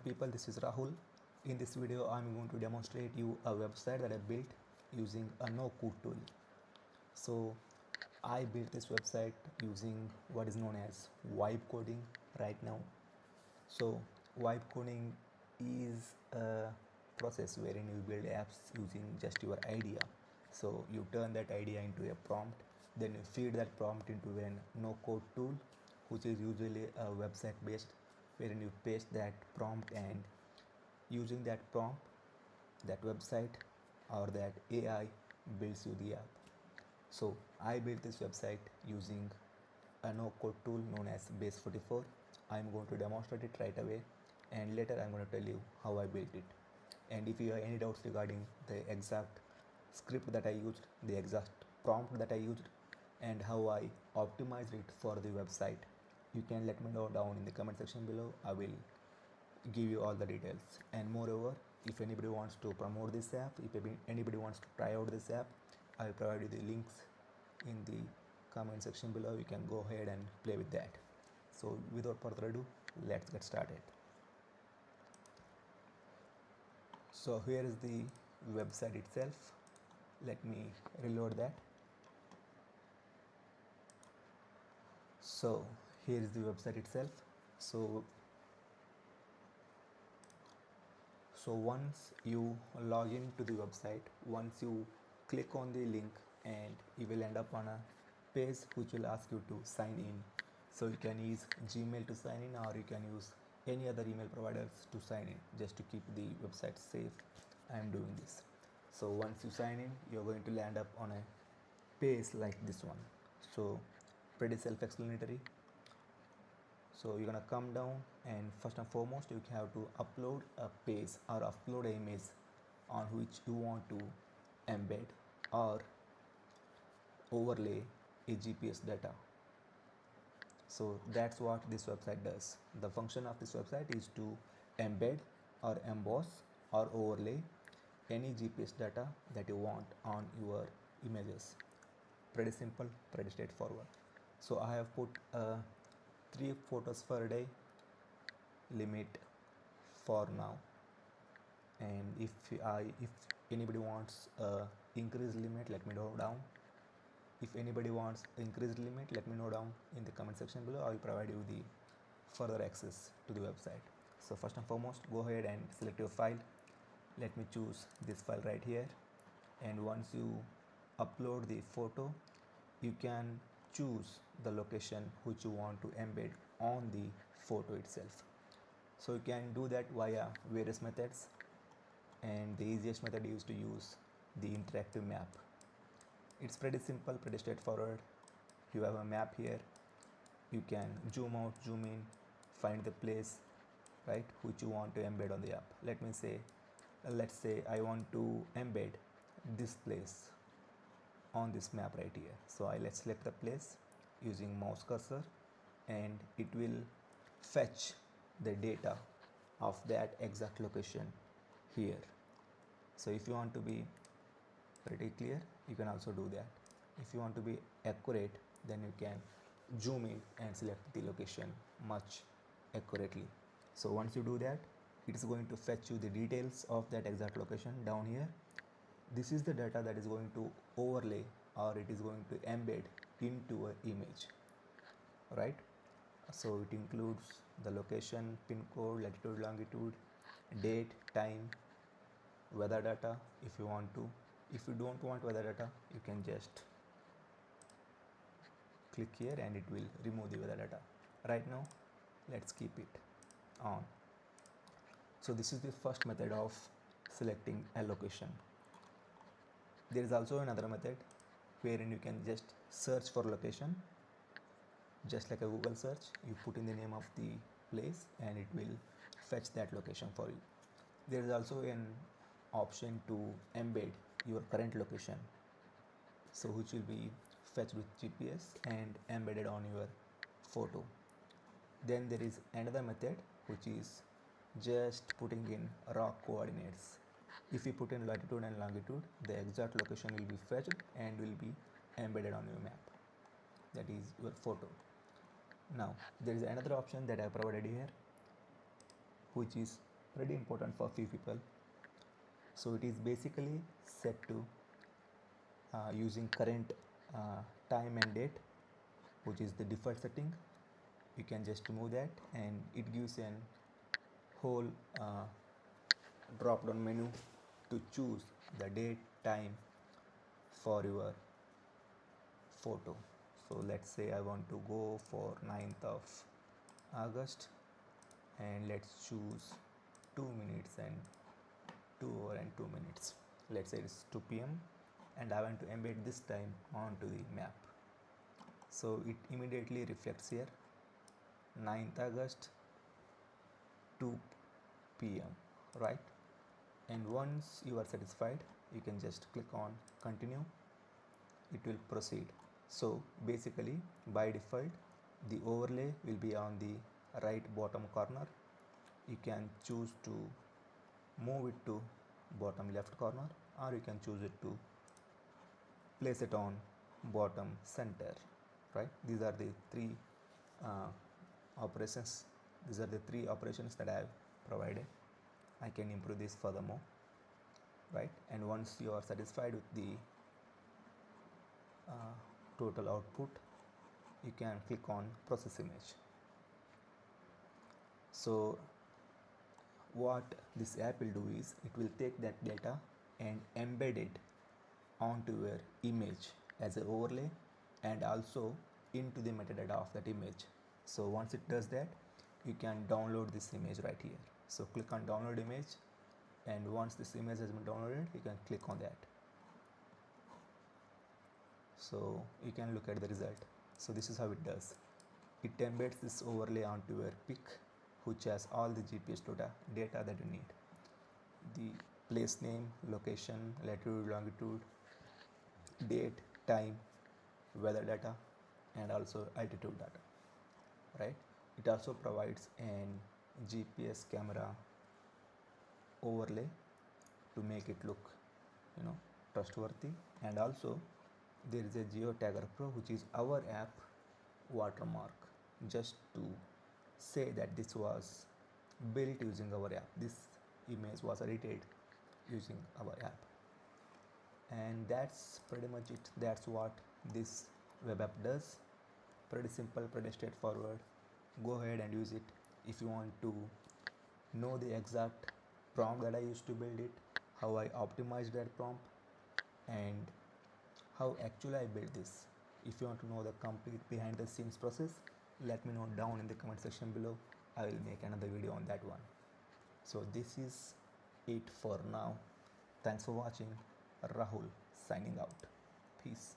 people, this is Rahul. In this video I'm going to demonstrate you a website that I built using a no code tool. So I built this website using what is known as vibe coding right now. So vibe coding is a process wherein you build apps using just your idea. So you turn that idea into a prompt, then you feed that prompt into a no code tool, which is usually a website based, wherein you paste that prompt, and using that prompt, that website or that AI builds you the app. So I built this website using a no code tool known as base 44. I'm going to demonstrate it right away, and later I'm going to tell you how I built it. And if you have any doubts regarding the exact script that I used, the exact prompt that I used, and how I optimized it for the website, you can let me know down in the comment section below. I will give you all the details. And moreover, if anybody wants to promote this app, if anybody wants to try out this app, I will provide you the links in the comment section below. You can go ahead and play with that. So without further ado, let's get started. So here is the website itself. Let me reload that. So here is the website itself. So once you log into the website, once you click on the link, and you will end up on a page which will ask you to sign in. So you can use Gmail to sign in, or you can use any other email providers to sign in, just to keep the website safe. I am doing this. So once you sign in, you're going to land up on a page like this one. So pretty self-explanatory. So you're gonna come down, and first and foremost you have to upload a page or upload an image on which you want to embed or overlay a GPS data. So that's what this website does. The function of this website is to embed or emboss or overlay any GPS data that you want on your images. Pretty simple, pretty straightforward. So I have put 3 photos per day limit for now, and if anybody wants increased limit, let me know down. If anybody wants increased limit, let me know down in the comment section below. I will provide you the further access to the website. So first and foremost, go ahead and select your file. Let me choose this file right here, and once you upload the photo, you can choose the location which you want to embed on the photo itself. So you can do that via various methods, and the easiest method is to use the interactive map. It's pretty simple, pretty straightforward. You have a map here. You can zoom out, zoom in, find the place, right, which you want to embed on the app. Let's say I want to embed this place on this map right here. So let's select the place using mouse cursor, and it will fetch the data of that exact location here. So if you want to be pretty clear, you can also do that. If you want to be accurate, then you can zoom in and select the location much accurately. So once you do that, it is going to fetch you the details of that exact location down here. This is the data that is going to overlay, or it is going to embed into an image, right? So it includes the location, pin code, latitude, longitude, date, time, weather data if you want to. If you don't want weather data, you can just click here and it will remove the weather data. Right now, let's keep it on. So this is the first method of selecting a location. There is also another method wherein you can just search for location, just like a Google search. You put in the name of the place and it will fetch that location for you. There is also an option to embed your current location, so which will be fetched with GPS and embedded on your photo. Then there is another method which is just putting in raw coordinates. If you put in latitude and longitude, the exact location will be fetched and will be embedded on your map, that is your photo. Now there is another option that I provided here, which is pretty important for few people. So it is basically set to using current time and date, which is the default setting. You can just remove that and it gives an whole drop down menu to choose the date, time for your photo. So let's say I want to go for 9th of August and let's choose 2 minutes and 2 hour and 2 minutes. Let's say it's 2 p.m. and I want to embed this time onto the map. So it immediately reflects here 9th August 2 p.m. right? And once you are satisfied, you can just click on continue. It will proceed. So basically by default the overlay will be on the right bottom corner. You can choose to move it to bottom left corner, or you can choose it to place it on bottom center, right? These are the three operations. These are the three operations that I have provided. I can improve this furthermore, right? And once you are satisfied with the total output, you can click on process image. So what this app will do is it will take that data and embed it onto your image as an overlay and also into the metadata of that image. So once it does that, you can download this image right here. So click on download image, and once this image has been downloaded, you can click on that. So you can look at the result. So this is how it does. It embeds this overlay onto your pic, which has all the GPS data that you need. The place name, location, latitude, longitude, date, time, weather data, and also altitude data, right? It also provides an GPS camera overlay to make it look, trustworthy. And also there is a GeoTagger PRO, which is our app watermark, just to say that this was built using our app. This image was edited using our app. And that's pretty much it. That's what this web app does. Pretty simple, pretty straightforward. Go ahead and use it. If you want to know the exact prompt that I used to build it, how I optimized that prompt, and how actually I built this, if you want to know the complete behind the scenes process, let me know down in the comment section below. I will make another video on that one. So this is it for now. Thanks for watching. Rahul signing out. Peace.